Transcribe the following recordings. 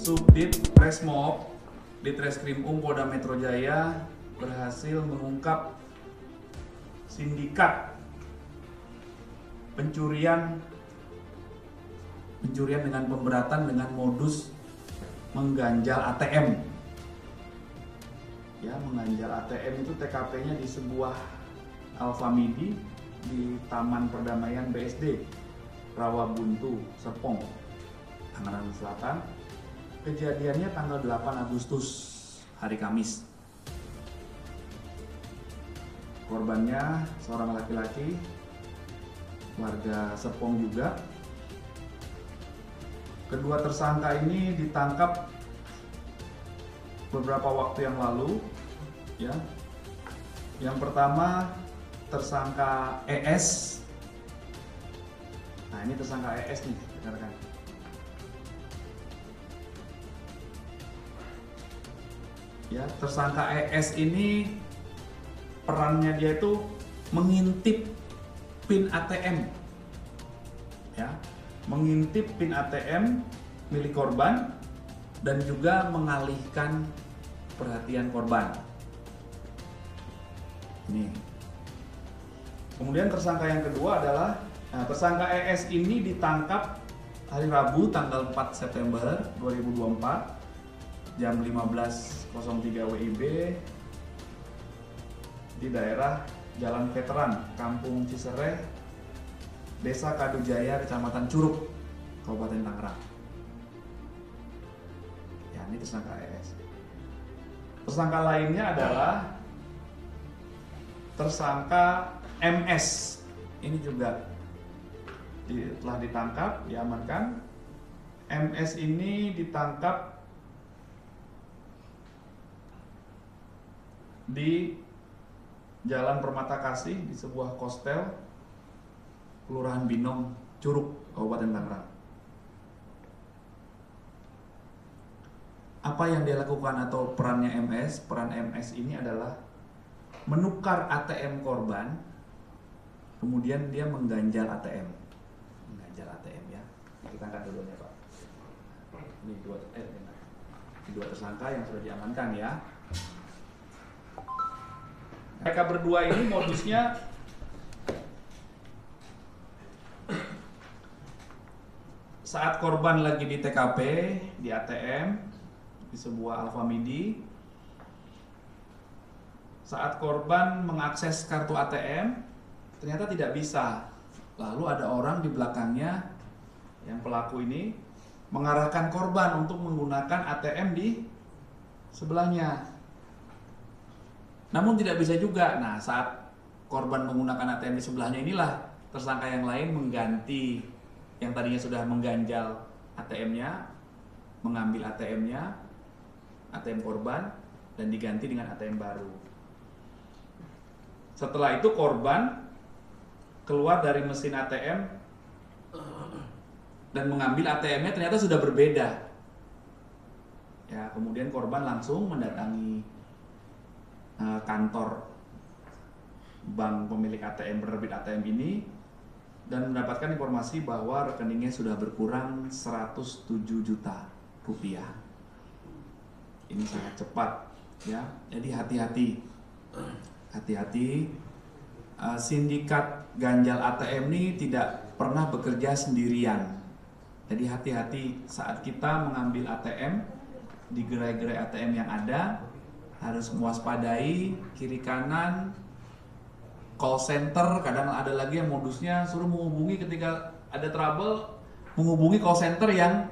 Subdit Resmob di Treskrim Polda Metro Jaya berhasil mengungkap sindikat pencurian dengan pemberatan dengan modus mengganjal ATM. Ya, mengganjal ATM itu TKP-nya di sebuah Alfamidi di Taman Perdamaian BSD Rawabuntu, Serpong, Tangerang Selatan. Kejadiannya tanggal 8 Agustus, hari Kamis. Korbannya seorang laki-laki, warga Serpong juga. Kedua tersangka ini ditangkap beberapa waktu yang lalu, ya. Yang pertama tersangka ES. Nah, ini tersangka ES nih, rekan-rekan. Ya, tersangka ES ini perannya dia itu mengintip PIN ATM. Ya, mengintip PIN ATM milik korban dan juga mengalihkan perhatian korban. Ini. Kemudian tersangka yang kedua adalah tersangka ES ini ditangkap hari Rabu tanggal 4 September 2024 jam 15.03 WIB di daerah Jalan Veteran, Kampung Cisereh, Desa Kadujaya, Kecamatan Curug, Kabupaten Tangerang. Ya, ini tersangka ES. Tersangka lainnya adalah tersangka MS. Ini juga telah ditangkap, diamankan. MS ini ditangkap di Jalan Permata Kasih di sebuah kostel Kelurahan Binong, Curug, Kabupaten Tangerang. Apa yang dia lakukan atau perannya MS? Peran MS ini adalah menukar ATM korban, kemudian dia mengganjal ATM. Mengganjal ATM, ya. Kita angkat dulunya, Pak. Ini dua tersangka yang sudah diamankan, ya. Mereka berdua ini modusnya saat korban lagi di TKP, di ATM, di sebuah Alfamidi. Saat korban mengakses kartu ATM, ternyata tidak bisa. Lalu ada orang di belakangnya, yang pelaku ini, mengarahkan korban untuk menggunakan ATM di sebelahnya. Namun tidak bisa juga. Nah, saat korban menggunakan ATM di sebelahnya inilah tersangka yang lain mengganti yang tadinya sudah mengganjal ATM-nya, mengambil ATM-nya, ATM korban, dan diganti dengan ATM baru. Setelah itu korban keluar dari mesin ATM dan mengambil ATM-nya, ternyata sudah berbeda. Ya, kemudian korban langsung mendatangi kantor bank pemilik ATM, penerbit ATM ini, dan mendapatkan informasi bahwa rekeningnya sudah berkurang 107 juta rupiah. Ini sangat cepat, ya. Jadi hati-hati. Sindikat ganjal ATM ini tidak pernah bekerja sendirian. Jadi hati-hati saat kita mengambil ATM di gerai-gerai ATM yang ada. Harus mewaspadai kiri kanan, call center. Kadang ada lagi yang modusnya suruh menghubungi ketika ada trouble, menghubungi call center yang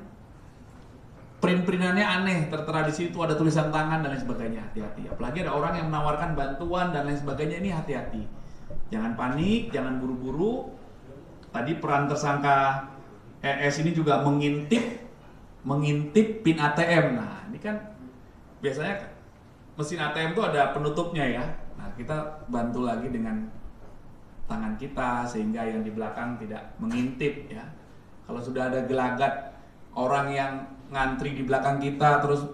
print-printannya aneh, tertera di situ ada tulisan tangan dan lain sebagainya. Hati-hati. Apalagi ada orang yang menawarkan bantuan dan lain sebagainya. Ini hati-hati. Jangan panik, jangan buru-buru. Tadi peran tersangka ES ini juga mengintip PIN ATM. Nah, ini kan biasanya mesin ATM itu ada penutupnya, ya. Nah, kita bantu lagi dengan tangan kita sehingga yang di belakang tidak mengintip, ya. Kalau sudah ada gelagat orang yang ngantri di belakang kita terus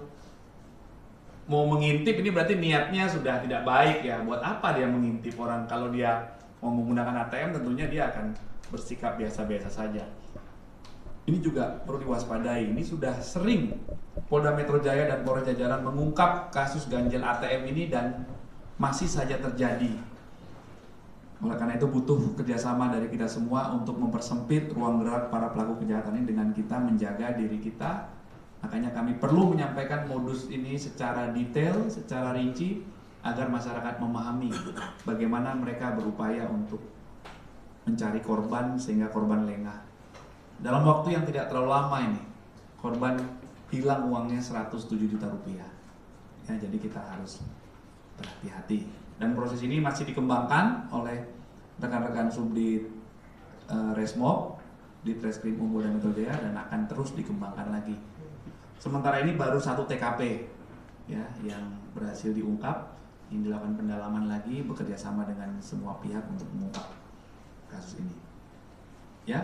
mau mengintip, ini berarti niatnya sudah tidak baik, ya. Buat apa dia mengintip orang? Kalau dia mau menggunakan ATM, tentunya dia akan bersikap biasa-biasa saja. Ini juga perlu diwaspadai. Ini sudah sering Polda Metro Jaya dan Polres jajaran mengungkap kasus ganjil ATM ini dan masih saja terjadi. Oleh karena itu butuh kerjasama dari kita semua untuk mempersempit ruang gerak para pelaku kejahatan ini dengan kita menjaga diri kita. Makanya kami perlu menyampaikan modus ini secara detail, secara rinci, agar masyarakat memahami bagaimana mereka berupaya untuk mencari korban sehingga korban lengah. Dalam waktu yang tidak terlalu lama ini, korban hilang uangnya 107 juta rupiah. Ya, jadi kita harus berhati-hati. Dan proses ini masih dikembangkan oleh rekan-rekan Subdit Resmob di Treskrim Polda Metro Jaya dan akan terus dikembangkan lagi. Sementara ini baru 1 TKP ya yang berhasil diungkap, yang dilakukan pendalaman lagi bekerja sama dengan semua pihak untuk mengungkap kasus ini. Ya.